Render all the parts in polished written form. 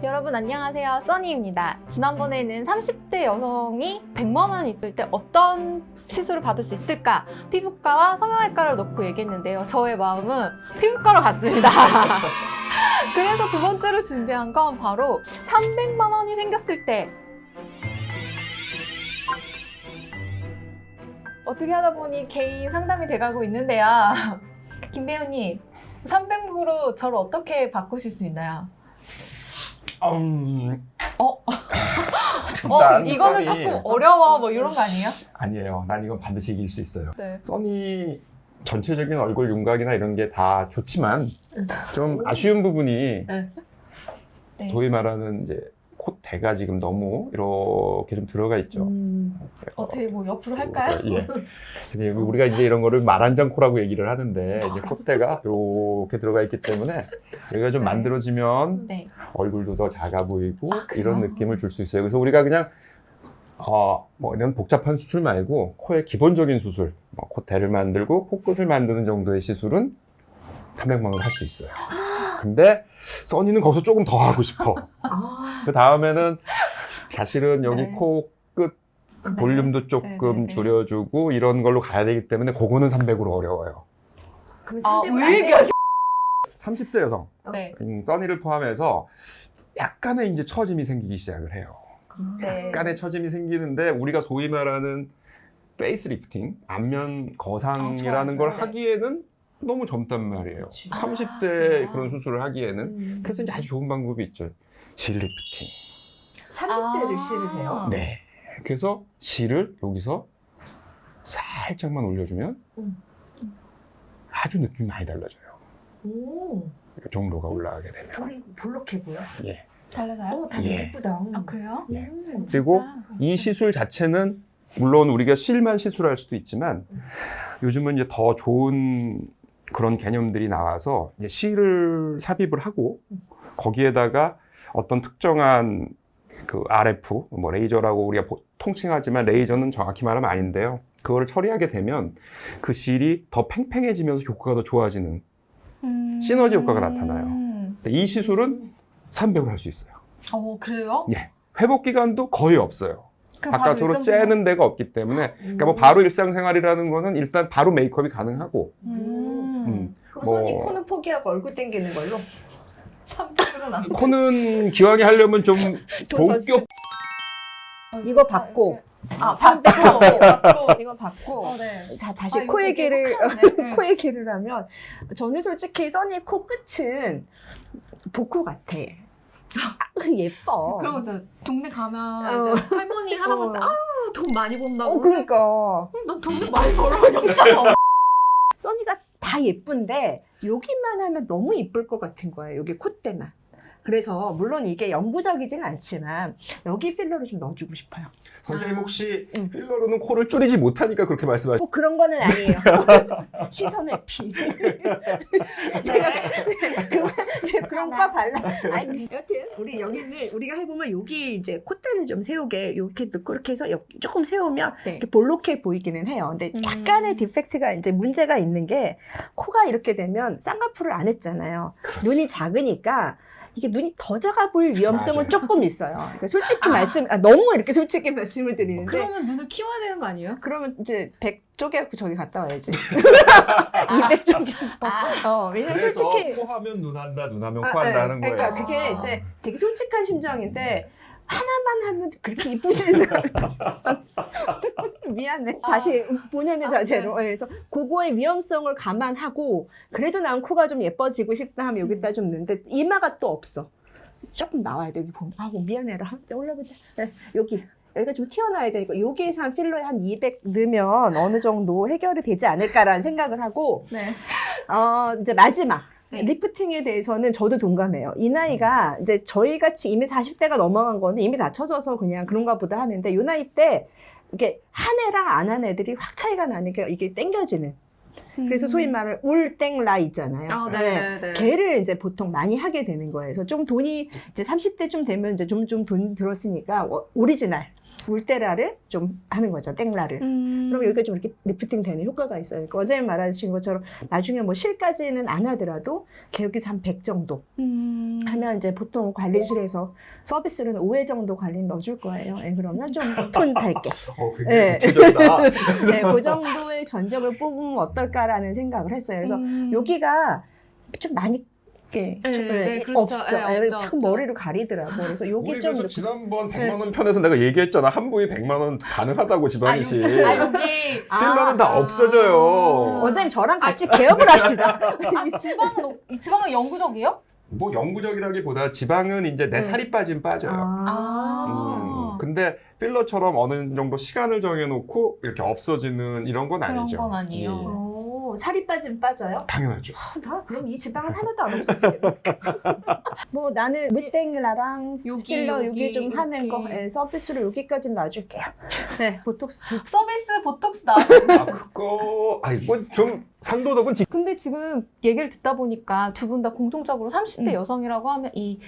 여러분 안녕하세요, 써니입니다. 지난번에는 30대 여성이 100만 원 있을 때 어떤 시술을 받을 수 있을까? 피부과와 성형외과를 놓고 얘기했는데요. 저의 마음은 피부과로 갔습니다. 그래서 두 번째로 준비한 건 바로 300만 원이 생겼을 때 어떻게 하다 보니 개인 상담이 돼가고 있는데요. 김 배우님, 300으로 저를 어떻게 바꾸실 수 있나요? 이거는 조금 어려워, 뭐 이런 거 아니에요? 아니에요. 난 이건 반드시 이길 수 있어요. 네. 써니 전체적인 얼굴 윤곽이나 이런 게 다 좋지만 좀 아쉬운 부분이 네. 소위 말하는 이제 콧대가 지금 너무 이렇게 좀 들어가 있죠. 어떻게 뭐 옆으로 할까요? 예. 그래서 우리가 이제 이런 거를 말한장코라고 얘기를 하는데 이제 콧대가 이렇게 들어가 있기 때문에 여기가 좀 네. 만들어지면 네. 얼굴도 더 작아 보이고 그래요? 이런 느낌을 줄 수 있어요. 그래서 우리가 그냥 뭐 이런 복잡한 수술 말고 코의 기본적인 수술, 뭐 콧대를 만들고 코끝을 만드는 정도의 시술은 300만 원 할 수 있어요. 근데 써니는 거기서 조금 더 하고 싶어. 그 다음에는 사실은 여기 네. 코끝 볼륨도 조금 네. 줄여주고 이런 걸로 가야 되기 때문에 그거는 300으로 어려워요. 그럼 아, 300만 왜 이렇게 30대 여성, 네. 써니를 포함해서 약간의 이제 처짐이 생기기 시작을 해요. 네. 약간의 처짐이 생기는데 우리가 소위 말하는 페이스리프팅, 안면 거상이라는 걸 좋아요. 하기에는 너무 젊단 말이에요. 그렇지. 30대 그런 수술을 하기에는. 그래서 이제 아주 좋은 방법이 있죠. 실리프팅. 30대를 시를 해요? 네. 그래서 실을 여기서 살짝만 올려주면 아주 느낌이 많이 달라져요. 오, 정도가 올라가게 되면. 우리 볼록해 보여. 예. 달라서요? 다 예. 예쁘다. 아, 그래요? 예. 음. 그리고 진짜? 이 시술 자체는 물론 우리가 실만 시술할 수도 있지만 요즘은 이제 더 좋은 그런 개념들이 나와서 이제 실을 삽입을 하고 거기에다가 어떤 특정한 그 RF, 뭐 레이저라고 우리가 통칭하지만 레이저는 정확히 말하면 아닌데요. 그거를 처리하게 되면 그 실이 더 팽팽해지면서 효과가 더 좋아지는 시너지 효과가 나타나요. 근데 이 시술은 300으로 할 수 있어요. 그래요? 예. 회복 기간도 거의 없어요. 그럼 바로 바깥으로 일상생활- 째는 데가 없기 때문에 그러니까 뭐 바로 일상생활이라는 거는 일단 바로 메이크업이 가능하고 그럼 뭐- 써니 코는 포기하고 얼굴 당기는 걸로? 300으로는 안 돼. 코는 기왕에 하려면 좀 본격 이거 받고 아, 300 받고. 받고 이거 받고 네. 자 다시 아, 이거 코 되게 얘기를 혹하네. 코 얘기를 하면 저는 솔직히 써니 코 끝은 복코 같아. 예뻐. 그러면 저 동네 가면 어. 이제 할머니, 할아버지 어. 아우 돈 많이 번다고. 그러니까 난 돈 많이 벌어 영상. 써니가 다 예쁜데 여기만 하면 너무 예쁠 것 같은 거예요. 여기 콧대만. 그래서 물론 이게 영구적이진 않지만 여기 필러를 좀 넣어주고 싶어요. 선생님 혹시 필러로는 코를 줄이지 못하니까 그렇게 말씀하시죠? 뭐 그런 거는 아니에요. 시선의 피. 그런 거 발라. 아니, 여튼 우리 여기는 우리가 해보면 여기 이제 콧대를 좀 세우게 이렇게 넣고 이렇게 해서 조금 세우면 네. 이렇게 볼록해 보이기는 해요. 근데 약간의 디펙트가 이제 문제가 있는 게 코가 이렇게 되면 쌍꺼풀을 안 했잖아요. 눈이 작으니까 이게 눈이 더 작아 보일 위험성은 맞아요. 조금 있어요. 그러니까 솔직히 너무 이렇게 솔직히 말씀을 드리는데 그러면 눈을 키워야 되는 거 아니에요? 그러면 이제 100 쪼개갖고 저기 갔다 와야지. 200 쪼개서. 왜냐면 솔직히. 코 하면 눈 한다, 눈 하면 아, 코 한다 하는 그러니까 거예요. 그게 이제 되게 솔직한 심정인데, 하나만 하면 그렇게 이쁘지는 않아. 미안해. 다시 본연의 자세로. 그래서 그거의 위험성을 감안하고, 그래도 난 코가 좀 예뻐지고 싶다 하면 여기다 좀 넣는데, 이마가 또 없어. 조금 나와야 돼. 여기 보면. 미안해라. 올려보자. 네, 여기가 좀 튀어나와야 되니까 여기에서 한 필러에 한 200 넣으면 어느 정도 해결이 되지 않을까라는 생각을 하고 네. 이제 마지막 네. 리프팅에 대해서는 저도 동감해요. 이 나이가 이제 저희 같이 이미 40대가 넘어간 거는 이미 낮춰져서 그냥 그런가 보다 하는데 이 나이 때 이게 한 애랑 안 한 애들이 확 차이가 나는 게 이게 땡겨지는. 그래서 소위 말하는 울땡라 있잖아요. 네. 걔를 이제 보통 많이 하게 되는 거예요. 그래서 좀 돈이 이제 30대 좀 되면 이제 좀 돈 들었으니까 오리지널 울테라를 좀 하는 거죠. 땡라를. 그럼 여기가 좀 이렇게 리프팅 되는 효과가 있어요. 그러니까 원장님 말하신 것처럼 나중에 뭐 실까지는 안 하더라도 여기서 한 100 정도 하면 이제 보통 관리실에서 서비스로는 5회 정도 관리 넣어줄 거예요. 네, 그러면 좀 톤 밝게. 굉장히 구체적이다. 네, 그 정도의 전적을 뽑으면 어떨까라는 생각을 했어요. 그래서 여기가 좀 많이 네, 그렇죠. 없죠. 네, 없죠, 참 없죠. 머리로 가리더라고. 그래서 여기 우리 좀 그래서 이렇게 지난번 100만 원 편에서 내가 얘기했잖아. 한 부위 100만 원 가능하다고 지방이시. 여기 필러는 다 없어져요. 원장님 저랑 같이 개업을 합시다. 이 지방은 영구적이에요? 뭐 영구적이라기보다 지방은 이제 내 살이 빠지면 빠져요. 근데 필러처럼 어느 정도 시간을 정해놓고 이렇게 없어지는 이런 건 아니죠. 그런 건 아니에요. 오, 살이 빠지면 빠져요? 당연하죠. 나 그럼 이 지방은 하나도 안 없어지겠네. 뭐 나는 무땡라랑 필러 여기 좀 하는 거 서비스로 여기까지 놔줄게요. 네, 보톡스 서비스 보톡스 나. 그거 뭐 좀 상도덕은 근데 지금 얘기를 듣다 보니까 두 분 다 공통적으로 30대 여성이라고 하면 이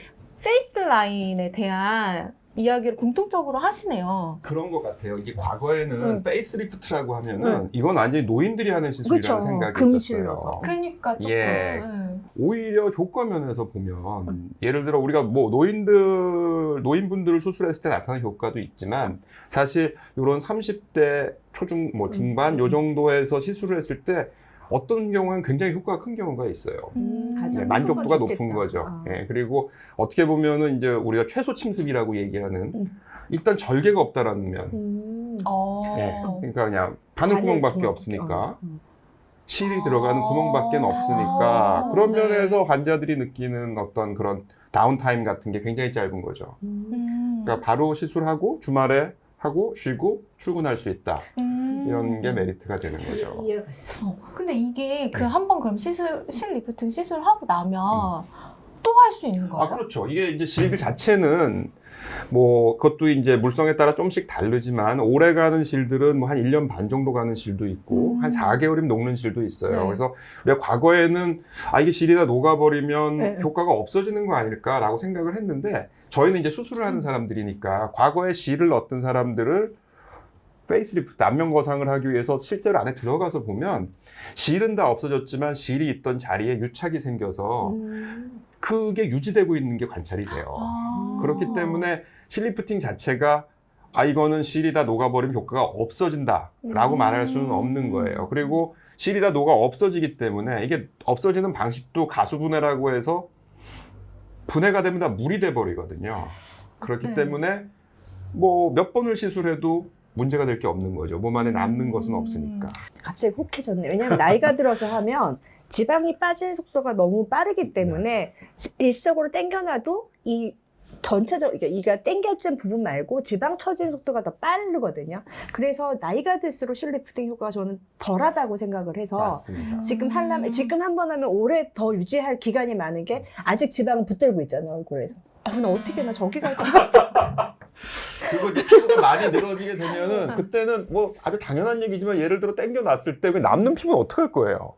페이스 라인에 대한 이야기를 공통적으로 하시네요. 그런 것 같아요. 이게 과거에는 페이스리프트라고 하면은 이건 완전히 노인들이 하는 시술이라는 그쵸. 생각이 금실러서. 있었어요. 그러니까 조금. 예. 오히려 효과 면에서 보면 예를 들어 우리가 뭐 노인분들을 수술했을 때 나타나는 효과도 있지만 사실 이런 30대 초중 뭐 중반 요 정도에서 시술을 했을 때 어떤 경우는 굉장히 효과가 큰 경우가 있어요. 가장 만족도가 좋겠다. 높은 거죠. 예, 그리고 어떻게 보면은 이제 우리가 최소 침습이라고 얘기하는 일단 절개가 없다라는 면. 예, 그러니까 그냥 바늘구멍밖에 없으니까 실이 들어가는 구멍밖에 없으니까 그런 네. 면에서 환자들이 느끼는 어떤 그런 다운타임 같은 게 굉장히 짧은 거죠. 그러니까 바로 시술하고 주말에 하고 쉬고 출근할 수 있다. 이런 게 메리트가 되는 거죠. 이해갔어. 근데 이게 그 한 번 그럼 실 리프팅 시술하고 나면 또 할 수 있는 거예요? 그렇죠. 이게 이제 실드 자체는 뭐 그것도 이제 물성에 따라 조금씩 다르지만 오래 가는 실들은 뭐 한 1년 반 정도 가는 실도 있고 한 4개월이면 녹는 실도 있어요. 네. 그래서 우리가 과거에는 이게 실이 다 녹아버리면 네. 효과가 없어지는 거 아닐까라고 생각을 했는데 저희는 이제 수술을 하는 사람들이니까 과거에 실을 넣었던 사람들을 페이스리프트 안면 거상을 하기 위해서 실제로 안에 들어가서 보면 실은 다 없어졌지만 실이 있던 자리에 유착이 생겨서 그게 유지되고 있는 게 관찰이 돼요. 그렇기 때문에 실리프팅 자체가 이거는 실이 다 녹아버리면 효과가 없어진다라고 말할 수는 없는 거예요. 그리고 실이 다 녹아 없어지기 때문에 이게 없어지는 방식도 가수분해라고 해서 분해가 되면 다 물이 돼 버리거든요. 그렇기 네. 때문에 뭐 몇 번을 시술해도 문제가 될 게 없는 거죠. 몸 안에 남는 것은 없으니까. 갑자기 혹해졌네. 왜냐면 나이가 들어서 하면 지방이 빠지는 속도가 너무 빠르기 때문에 일시적으로 당겨놔도 이 전체적, 그러니까 이가 당겨진 부분 말고 지방 처지는 속도가 더 빠르거든요. 그래서 나이가 들수록 실리프팅 효과가 저는 덜하다고 생각을 해서 맞습니다. 지금 한 번 하면 오래 더 유지할 기간이 많은 게 아직 지방은 붙들고 있잖아요, 얼굴에서. 근데 어떻게 나 저기 갈까? 그리고 이제 피부가 많이 늘어지게 되면은 그때는 뭐 아주 당연한 얘기지만 예를 들어 당겨놨을 때 그 남는 피부는 어떡할 거예요?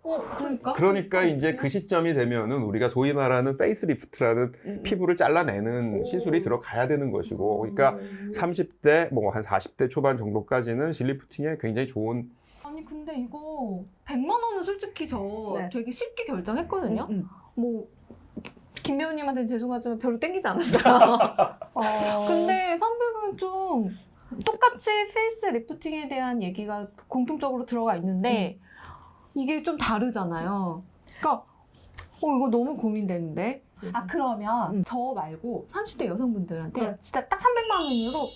그러니까 이제 그 시점이 되면은 우리가 소위 말하는 페이스리프트라는 피부를 잘라내는 시술이 들어가야 되는 것이고, 그러니까 30대 뭐 한 40대 초반 정도까지는 실리프팅에 굉장히 좋은. 아니 근데 이거 100만 원은 솔직히 저 네. 되게 쉽게 결정했거든요. 뭐 김 배우님한테는 죄송하지만 별로 땡기지 않았어요. 근데 300은 좀 똑같이 페이스 리프팅에 대한 얘기가 공통적으로 들어가 있는데 이게 좀 다르잖아요. 그러니까 이거 너무 고민되는데. 그러면 저 말고 30대 여성분들한테 진짜 딱 300만 원으로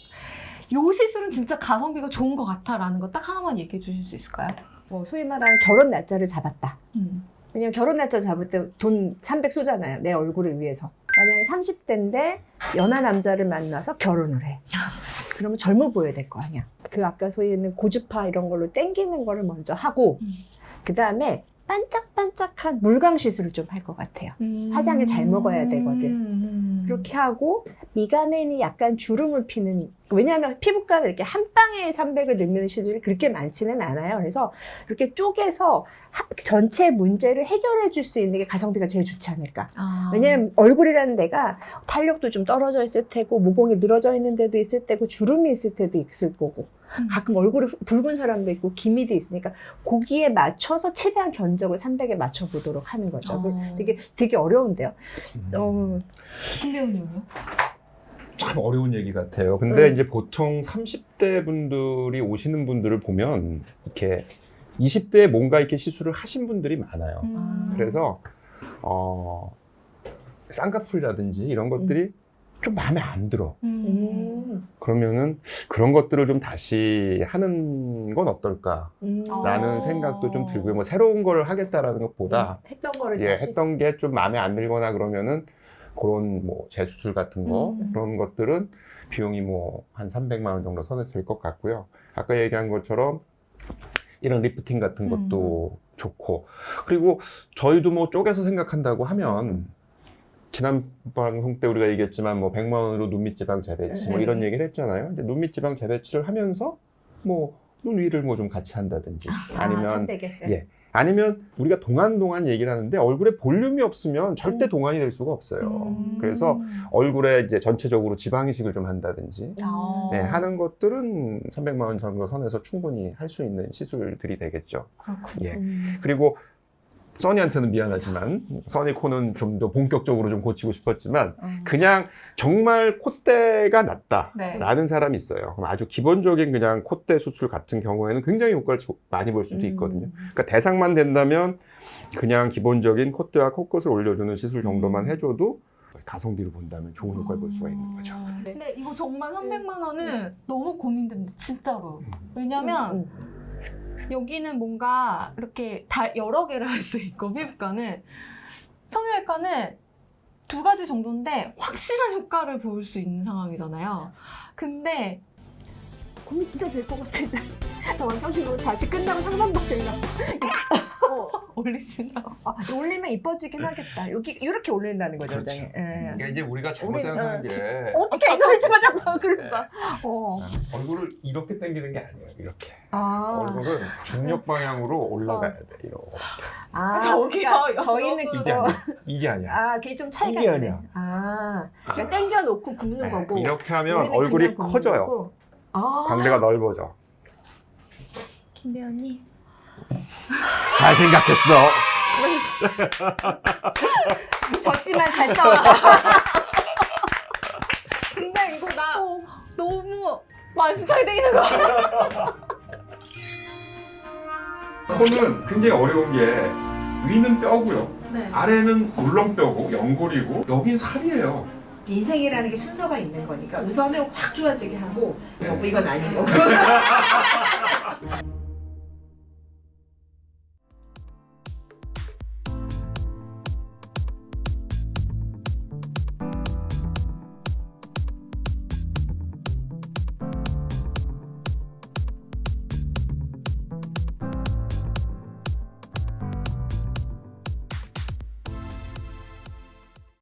요 시술은 진짜 가성비가 좋은 것 같아라는 거 딱 하나만 얘기해 주실 수 있을까요? 소위 말하는 결혼 날짜를 잡았다. 왜냐면 결혼 날짜 잡을 때 돈 300 쏘잖아요. 내 얼굴을 위해서. 만약에 30대인데 연하 남자를 만나서 결혼을 해. 그러면 젊어 보여야 될 거 아니야. 그 아까 소위 있는 고주파 이런 걸로 땡기는 거를 먼저 하고 그 다음에 반짝반짝한 물광 시술을 좀 할 것 같아요. 화장을 잘 먹어야 되거든. 그렇게 하고 미간에는 약간 주름을 피는, 왜냐하면 피부과는 이렇게 한 방에 300을 넣는 시술이 그렇게 많지는 않아요. 그래서 이렇게 쪼개서 전체 문제를 해결해 줄 수 있는 게 가성비가 제일 좋지 않을까. 왜냐하면 얼굴이라는 데가 탄력도 좀 떨어져 있을 테고 모공이 늘어져 있는 데도 있을 테고 주름이 있을 때도 있을 거고 가끔 얼굴이 붉은 사람도 있고 기미도 있으니까 거기에 맞춰서 최대한 견적을 300에 맞춰보도록 하는 거죠. 되게 어려운데요. 김 배우님은요? 참 어려운 얘기 같아요. 근데 이제 보통 30대 분들이 오시는 분들을 보면 이렇게 20대에 뭔가 이렇게 시술을 하신 분들이 많아요. 그래서 쌍꺼풀이라든지 이런 것들이 좀 마음에 안 들어. 그러면은 그런 것들을 좀 다시 하는 건 어떨까라는 생각도 좀 들고요. 뭐 새로운 걸 하겠다라는 것보다 했던 거를 예, 다시 했던 게 좀 마음에 안 들거나 그러면은 그런 뭐 재수술 같은 거 그런 것들은 비용이 뭐 한 300만 원 정도 선에서 될 것 같고요. 아까 얘기한 것처럼 이런 리프팅 같은 것도 좋고, 그리고 저희도 뭐 쪼개서 생각한다고 하면 지난 방송 때 우리가 얘기했지만 뭐 100만 원으로 눈 밑지방 재배치 뭐 이런 얘기를 했잖아요. 근데 눈 밑지방 재배치를 하면서 뭐 눈 위를 뭐 좀 같이 한다든지 아니면 300에. 예. 아니면 우리가 동안 얘기를 하는데 얼굴에 볼륨이 없으면 절대 동안이 될 수가 없어요. 그래서 얼굴에 이제 전체적으로 지방 이식을 좀 한다든지 네, 하는 것들은 300만 원 정도 선에서 충분히 할 수 있는 시술들이 되겠죠. 그렇군요. 예. 그리고 써니한테는 미안하지만 써니 코는 좀 더 본격적으로 좀 고치고 싶었지만 그냥 정말 콧대가 낫다라는 사람이 있어요. 그럼 아주 기본적인 그냥 콧대 수술 같은 경우에는 굉장히 효과를 많이 볼 수도 있거든요. 그러니까 대상만 된다면 그냥 기본적인 콧대와 코끝을 올려주는 시술 정도만 해줘도 가성비로 본다면 좋은 효과를 볼 수가 있는 거죠. 근데 이거 정말 300만 원은 너무 고민됩니다. 진짜로. 왜냐면 여기는 뭔가 이렇게 다 여러 개를 할 수 있고 피부과는 성형외과는 2가지 정도인데 확실한 효과를 볼 수 있는 상황이잖아요. 근데 고민 진짜 될 것 같은데. 원장실로 다시 끝나고 상담받으려고. 올리시나? 올리면 이뻐지긴 하겠다. 여기 이렇게 올린다는 거죠, 그렇죠. 원장님. 예. 그러니까 이제 우리가 잘못 우리, 생각하는 게 어떻게 이거 하지 마 자꾸 그러니까. 얼굴을 이렇게 당기는 게 아니에요. 이렇게 아. 얼굴은 중력 방향으로 올라가야 돼. 이렇게. 저기요, 그러니까 저희는 여러분. 이게 아니야. 이게 아니야. 아, 그게 좀 차이가 이게 있네. 아니야. 아, 그러니까 당겨 놓고 굽는 네, 거고. 이렇게 하면 우리는 얼굴이 그냥 굽는 커져요. 거고. 아. 광대가 넓어져. 김 배우님. 잘 생각했어. 졌지만 잘 싸워. 근데 이거 나 너무 만수타이 돼 있는 거 같아. 코는 굉장히 어려운 게 위는 뼈고요. 네. 아래는 울렁뼈고 연골이고 여긴 살이에요. 인생이라는 게 순서가 있는 거니까 우선은 확 좋아지게 하고 네. 이건 아니고.